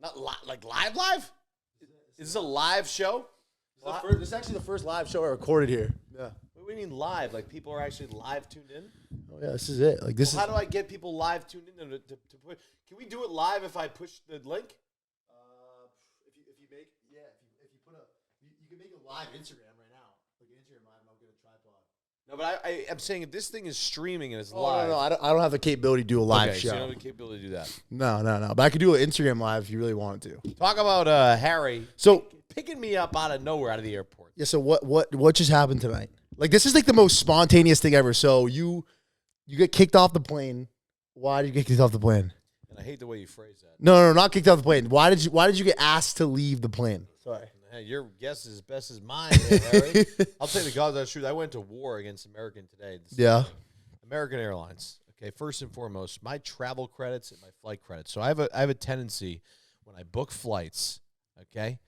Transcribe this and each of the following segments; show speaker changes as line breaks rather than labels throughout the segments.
Not like live? Is this a live show?
This is actually the first live show I recorded here. Yeah.
What do you mean live? Like people are actually live tuned in?
Oh yeah, this is it. Like this
How do I get people live tuned in to put? Can we do it live if I push the link?
If you put you can make a live Instagram right now. Like Instagram live, and I'll get a tripod.
No, but I'm saying if this thing is streaming and it's
Oh,
live.
no, I don't have the capability to do a live show.
So you don't have the capability to do that.
No. But I could do an Instagram live if you really wanted to.
Talk about Harry.
So
picking me up out of nowhere out of the airport.
yeah. So what just happened tonight? Like this is like the most spontaneous thing ever. So you get kicked off the plane. Why did you get kicked off the plane?
And I hate the way you phrase that.
No, not kicked off the plane. Why did you get asked to leave the plane? Sorry.
Hey, your guess is as best as mine, man, Harry. I'll tell you the God's honest truth. I went to war against American today.
Yeah.
American Airlines. Okay, first and foremost, my travel credits and my flight credits. So I have a tendency when I book flights, okay,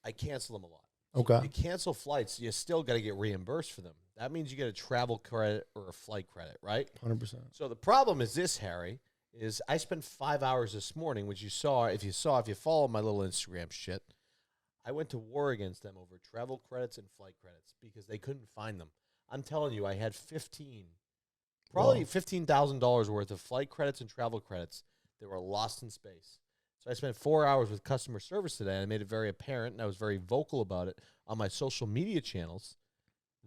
I cancel them a lot.
Okay.
So if you cancel flights, you still got to get reimbursed for them. That means you get a travel credit or a flight credit, right?
100%.
So the problem is this, Harry, is I spent 5 hours this morning, which you saw, if you follow my little Instagram shit, I went to war against them over travel credits and flight credits because they couldn't find them. I'm telling you, I had probably $15,000 worth of flight credits and travel credits that were lost in space. So I spent 4 hours with customer service today, and I made it very apparent, and I was very vocal about it on my social media channels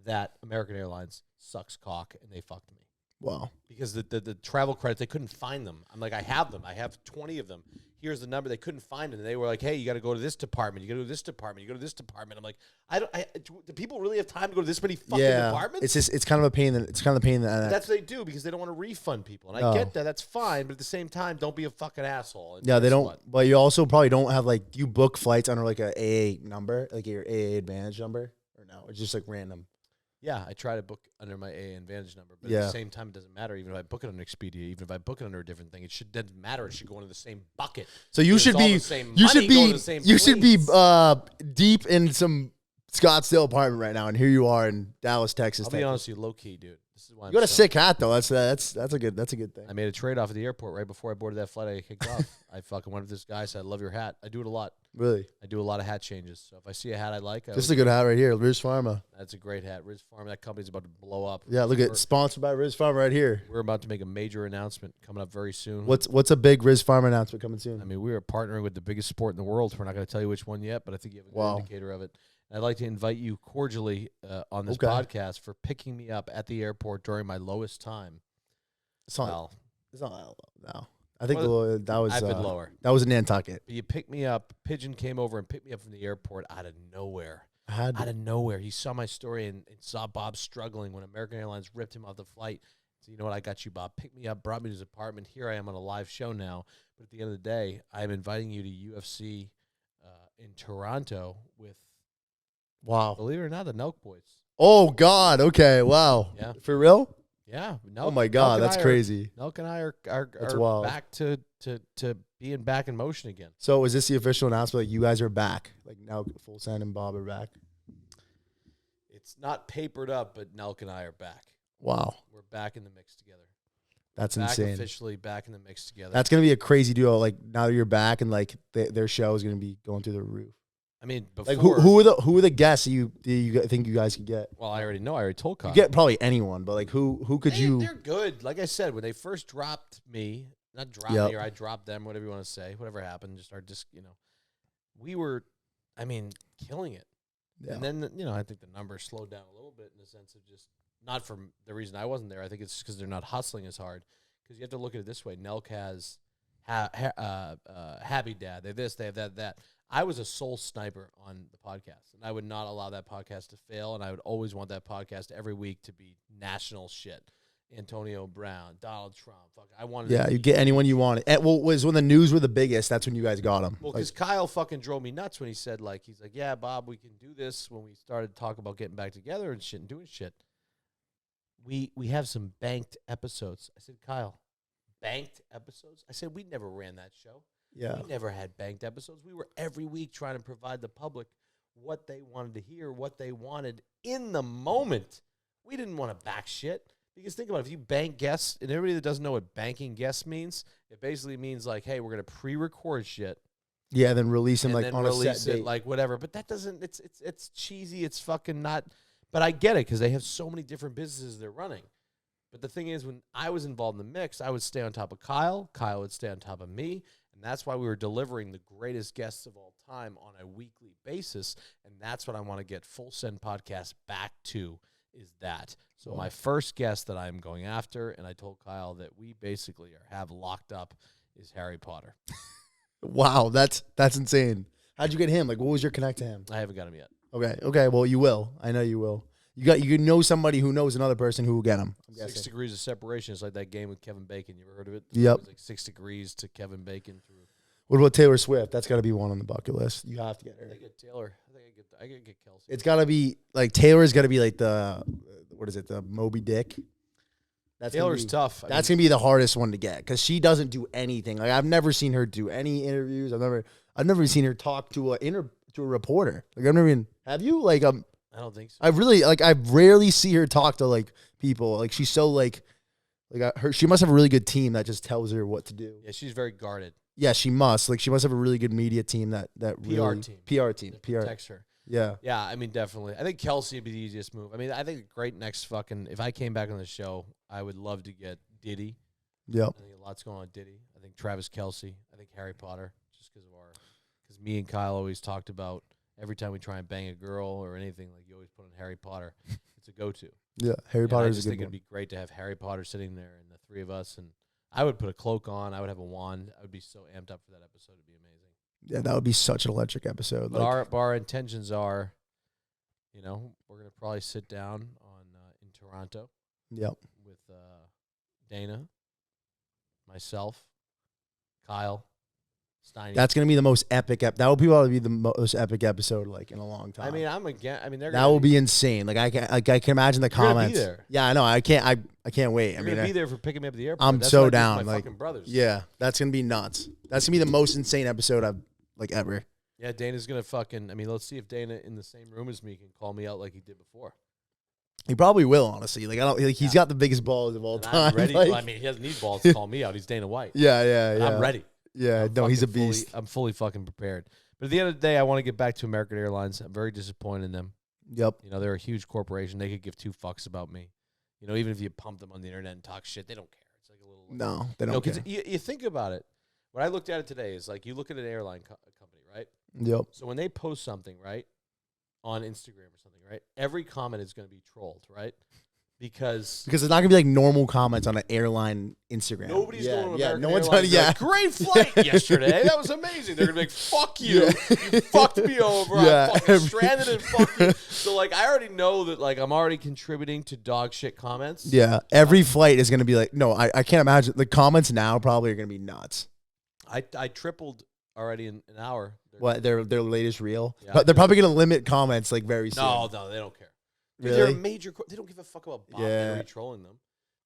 that American Airlines sucks cock, and they fucked me.
Wow.
Because the travel credits, they couldn't find them. I'm like, I have them. I have 20 of them. Here's the number. They couldn't find it. And they were like, hey, you got to go to this department. You got to go to this department. You go to this department. I'm like, do people really have time to go to this many fucking departments?
It's kind of a pain. It's kind of a pain.
That's what they do because they don't want to refund people. And I get that. That's fine. But at the same time, don't be a fucking asshole. And
yeah, they don't. But you also probably don't have like, you book flights under like a AA number, like your AA Advantage number, or no? It's just like random.
Yeah, I try to book under my AA Advantage number, but at the same time, it doesn't matter. Even if I book it under Expedia, even if I book it under a different thing, doesn't matter. It should go into the same bucket.
So you should be deep in some Scottsdale apartment right now, and here you are in Dallas, Texas.
I'll be honest with you, low key, dude. This is why
you got a sick hat though. That's a good thing.
I made a trade off at the airport right before I boarded that flight. I kicked off. I fucking went with this guy. Said, "I love your hat." I do it a lot.
Really?
I do a lot of hat changes. So if I see a hat I like,
this is a good hat right here, Riz Pharma.
That's a great hat, Riz Pharma. That company's about to blow up.
Yeah, look at sponsored by Riz Pharma right here.
We're about to make a major announcement coming up very soon.
What's a big Riz Pharma announcement coming soon?
I mean, we are partnering with the biggest sport in the world. We're not going to tell you which one yet, but I think you have a good indicator of it. And I'd like to invite you cordially on this podcast for picking me up at the airport during my lowest time.
It's not that low. No. I think that was
I've been lower.
That was in Nantucket.
But you picked me up. Pigeon came over and picked me up from the airport out of nowhere.
Out
of nowhere. He saw my story and saw Bob struggling when American Airlines ripped him off the flight. So, you know what? I got you, Bob. Picked me up, brought me to his apartment. Here I am on a live show now. But at the end of the day, I'm inviting you to UFC in Toronto with, believe it or not, the Nelk boys.
Oh, God. Okay. Wow.
Yeah.
For real?
Yeah. Nelk,
oh, my God. That's crazy.
Nelk and I are back to being back in motion again.
So is this the official announcement that you guys are back? Like now Full Send and Bob are back?
It's not papered up, but Nelk and I are back.
Wow.
We're back in the mix together.
That's insane.
Officially back in the mix together.
That's going to be a crazy duo. Like now that you're back and like their show is going to be going through the roof.
I mean, before,
like who are the guests you think you guys could get?
Well, I already know. I already told Kyle.
You get probably anyone, but like who could you?
They're good. Like I said, when they first dropped me, not dropped me, or I dropped them, whatever you want to say, whatever happened, we were, killing it. Yeah. And then I think the numbers slowed down a little bit in the sense of just not from the reason I wasn't there. I think it's because they're not hustling as hard. Because you have to look at it this way: Nelk has Happy Dad. They have this, they have that. I was a sole sniper on the podcast, and I would not allow that podcast to fail, and I would always want that podcast every week to be national shit. Antonio Brown, Donald Trump. I wanted.
Yeah, you get anyone you wanted. Was when the news were the biggest. That's when you guys got them.
Well, because Kyle fucking drove me nuts when he said he's like, yeah, Bob, we can do this. When we started talking about getting back together and shit and doing shit, we have some banked episodes. I said, Kyle, banked episodes? I said we never ran that show.
Yeah.
We never had banked episodes. We were every week trying to provide the public what they wanted to hear, what they wanted in the moment. We didn't want to back shit. Because think about it, if you bank guests, and everybody that doesn't know what banking guests means, it basically means like, hey, we're going to pre-record shit,
Yeah, then release him
and
like
then
on a set
release it
date.
like whatever. But that doesn't. It's cheesy. It's fucking not. But I get it because they have so many different businesses they're running. But the thing is, when I was involved in the mix, I would stay on top of Kyle. Kyle would stay on top of me. And that's why we were delivering the greatest guests of all time on a weekly basis. And that's what I want to get Full Send Podcast back to, is that. So my first guest that I'm going after, and I told Kyle that we basically have locked up, is Harry Potter.
Wow, that's insane. How'd you get him? Like, what was your connect to him?
I haven't got him yet.
Okay. Well, you will. I know you will. You know somebody who knows another person who will get him.
6 degrees of separation is like that game with Kevin Bacon. You ever heard of it?
Yep.
It was like 6 degrees to Kevin Bacon through.
What about Taylor Swift? That's got to be one on the bucket list. You have to get her.
I get Taylor. I gotta get Kelsey.
It's got to be like Taylor's got to be like the the Moby Dick.
Taylor's tough.
That's gonna be the hardest one to get because she doesn't do anything. Like I've never seen her do any interviews. I've never seen her talk to a reporter. Like I've never even. Have you? Like
I don't think so.
I rarely see her talk to like people. Like she's so like she must have a really good team that just tells her what to do.
Yeah, she's very guarded.
Yeah, she must. Like she must have a really good media team that PR team
Protects her.
Yeah.
Yeah, I mean, definitely. I think Kelsey would be the easiest move. I mean, I think a great next fucking, if I came back on the show, I would love to get Diddy.
Yep.
I think a lot's going on with Diddy. I think Travis Kelsey. I think Harry Potter, just because me and Kyle always talked about every time we try and bang a girl or anything, like you always put on Harry Potter. It's a go-to.
Yeah, Harry Potter
I
is
just
a good
think
one.
it'd be great to have Harry Potter sitting there and the three of us, and I would put a cloak on. I would have a wand. I would be so amped up for that episode. It'd be amazing.
Yeah, that would be such an electric episode.
But our intentions are, you know, we're gonna probably sit down in Toronto.
Yep.
With Dana, myself, Kyle, Steiny.
That's gonna be the most epic. That would probably be the most epic episode like in a long time.
I mean,
that will be insane. Like I can imagine the
You're gonna be
comments.
there.
Yeah, I know. I can't wait.
You're gonna be there for picking me up at the airport.
I'm
That's
so
what I did
down.
with my
Like
fucking brothers.
yeah, that's gonna be nuts. That's gonna be the most insane episode I've like ever.
Yeah, Dana's gonna fucking. I mean, let's see if Dana in the same room as me can call me out like he did before.
He probably will, honestly. Like I don't. Like, he's got the biggest balls of all
And
time.
I'm ready.
Like,
Well, I mean, he doesn't need balls to call me out. He's Dana White.
yeah.
I'm ready.
Yeah, no, he's a beast.
I'm fully fucking prepared. But at the end of the day, I want to get back to American Airlines. I'm very disappointed in them.
Yep.
You know, they're a huge corporation. They could give two fucks about me. You know, even if you pump them on the internet and talk shit, they don't care. It's like a little.
No, they don't care.
You think about it. What I looked at it today is like you look at an airline company, right?
Yep.
So when they post something, right, on Instagram or something, right, every comment is going to be trolled, right? Because
it's not gonna be like normal comments on an airline Instagram.
nobody's going to American
no one's
Airlines.
yeah.
Like, great flight yesterday. That was amazing. They're gonna be like, "Fuck you, you fucked me over.
Yeah.
I'm fucking stranded and fuck you." So like, I already know that like I'm already contributing to dog shit comments.
Yeah, every flight is gonna be like no. I can't imagine the comments now probably are gonna be nuts.
I tripled already in an hour.
What their latest reel?
Yeah,
But they're probably gonna limit comments like very soon.
No, they don't care.
Really?
They're a major. They don't give a fuck about Bob
Yeah.
Menery trolling them.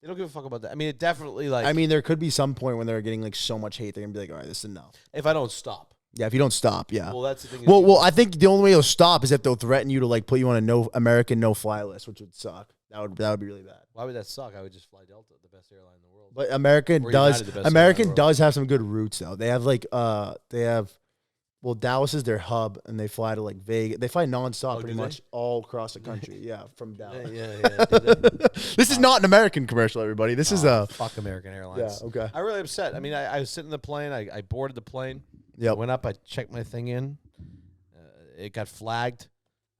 They don't give a fuck about that. I mean, it definitely like.
I mean, there could be some point when they're getting like so much hate, they're gonna be like, all right, this is enough.
if I don't stop.
Yeah, if you don't stop, yeah.
Well, that's the thing.
Well, I think the only way they'll stop is if they'll threaten you to like put you on a American no-fly list, which would suck. That would be really bad.
Why would that suck? I would just fly Delta, the best airline in the world.
But American
Or United, the best airline in the
American
world.
does have some good routes though. They have like well, Dallas is their hub, and they fly to like Vegas. They fly nonstop
Oh,
pretty
do they?
much all across the country. Yeah, from Dallas.
Yeah. Did they?
This is not an American commercial, everybody. This is
fuck American
yeah.
Airlines.
Okay.
I'm really upset. I mean, I was sitting in the plane. I boarded the plane. I
Yep.
went up. I checked my thing in. It got flagged.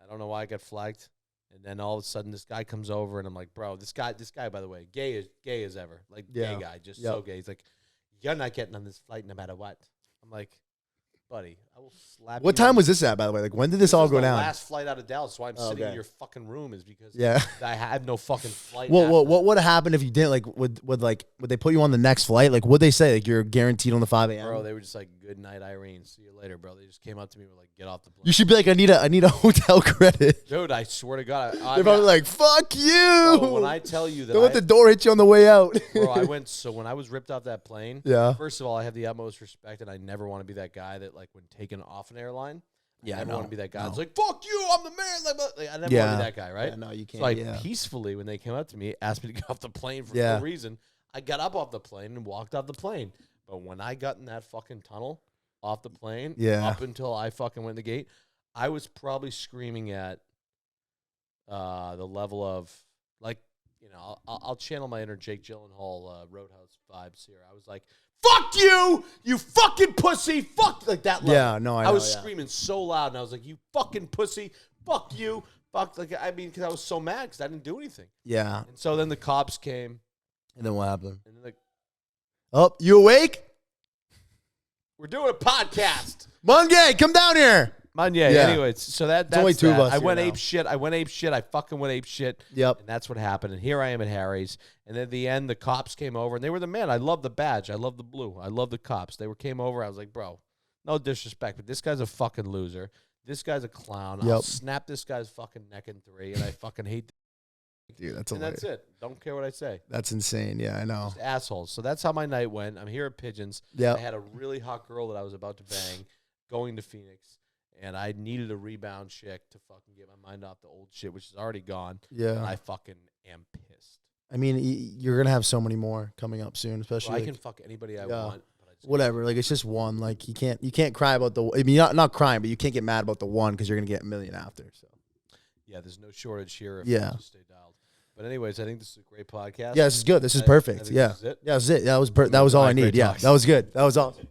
I don't know why it got flagged. And then all of a sudden, this guy comes over, and I'm like, bro, this guy, by the way, gay as ever, like
Yeah.
gay guy, just so gay. He's like, you're not getting on this flight no matter what. I'm like, buddy, I will slap you.
What time was this at, by the way? Like, when did this all
was
go
the
down?
last flight out of Dallas, so I'm sitting in
Okay.
your fucking room is because
Yeah.
I have no fucking flight.
Well,
after
what would have happened if you didn't? Like, would they put you on the next flight? Like, would they say like you're guaranteed on the 5 a.m.?
Bro, they were just like, "Good night, Irene. See you later, bro." They just came up to me and were like, "Get off the plane."
You should be like, I need a hotel credit.
Dude, I swear to God,
They're probably like, fuck you.
bro, when I tell you that,
Don't let the door hit you on the way out.
bro, I went. So when I was ripped off that plane,
Yeah.
First of all, I have the utmost respect, and I never want to be that guy that like when taken off an airline.
Yeah,
I never
no,
want to be that guy.
no.
It's like, fuck you, I'm the man. Like, I never want
Yeah.
to be that guy, right?
Yeah, no, you can't.
So I
yeah.
peacefully, when they came up to me, asked me to get off the plane for
Yeah.
no reason. I got up off the plane and walked off the plane. But when I got in that fucking tunnel, off the plane,
Yeah.
up until I fucking went in the gate, I was probably screaming at the level of, like, you know, I'll channel my inner Jake Gyllenhaal Roadhouse vibes here. I was like, fuck you, you fucking pussy, fuck, like that level.
Yeah, no, I know,
was screaming so loud, and I was like, you fucking pussy, fuck you, fuck, like, I mean, because I was so mad because I didn't do anything.
Yeah.
And so then the cops came.
And then what happened?
And then
Oh, you awake?
we're doing a podcast.
Mungay, come down here.
Yeah. Anyways, so that's
only two of us
I
here
went
now.
ape shit. I fucking went ape shit.
Yep.
And that's what happened. And here I am at Harry's. And then at the end, the cops came over, and they were the man. I love the badge. I love the blue. I love the cops. Came over. I was like, bro, no disrespect, but this guy's a fucking loser. This guy's a clown. I'll snap this guy's fucking neck in 3, and I fucking hate.
Dude, that's
and that's it. Don't care what I say.
That's insane. Yeah, I know.
Just assholes. So that's how my night went. I'm here at Pigeons.
Yeah.
I had a really hot girl that I was about to bang going to Phoenix. And I needed a rebound chick to fucking get my mind off the old shit, which is already gone.
Yeah.
And I fucking am pissed.
I mean, you're going to have so many more coming up soon, especially.
Well, I can fuck anybody I want. But I just
whatever. Like, it's just one. Like, you can't cry about the, I mean, not crying, but you can't get mad about the one because you're going to get a million after. So.
Yeah, there's no shortage here if
Yeah.
you just stay dialed. But anyways, I think this is a great podcast.
Yeah, this is good. This is perfect.
I think
yeah.
This is it.
Yeah, that was it. That was all I
Great
need. Yeah,
talks.
that was good. That was awesome.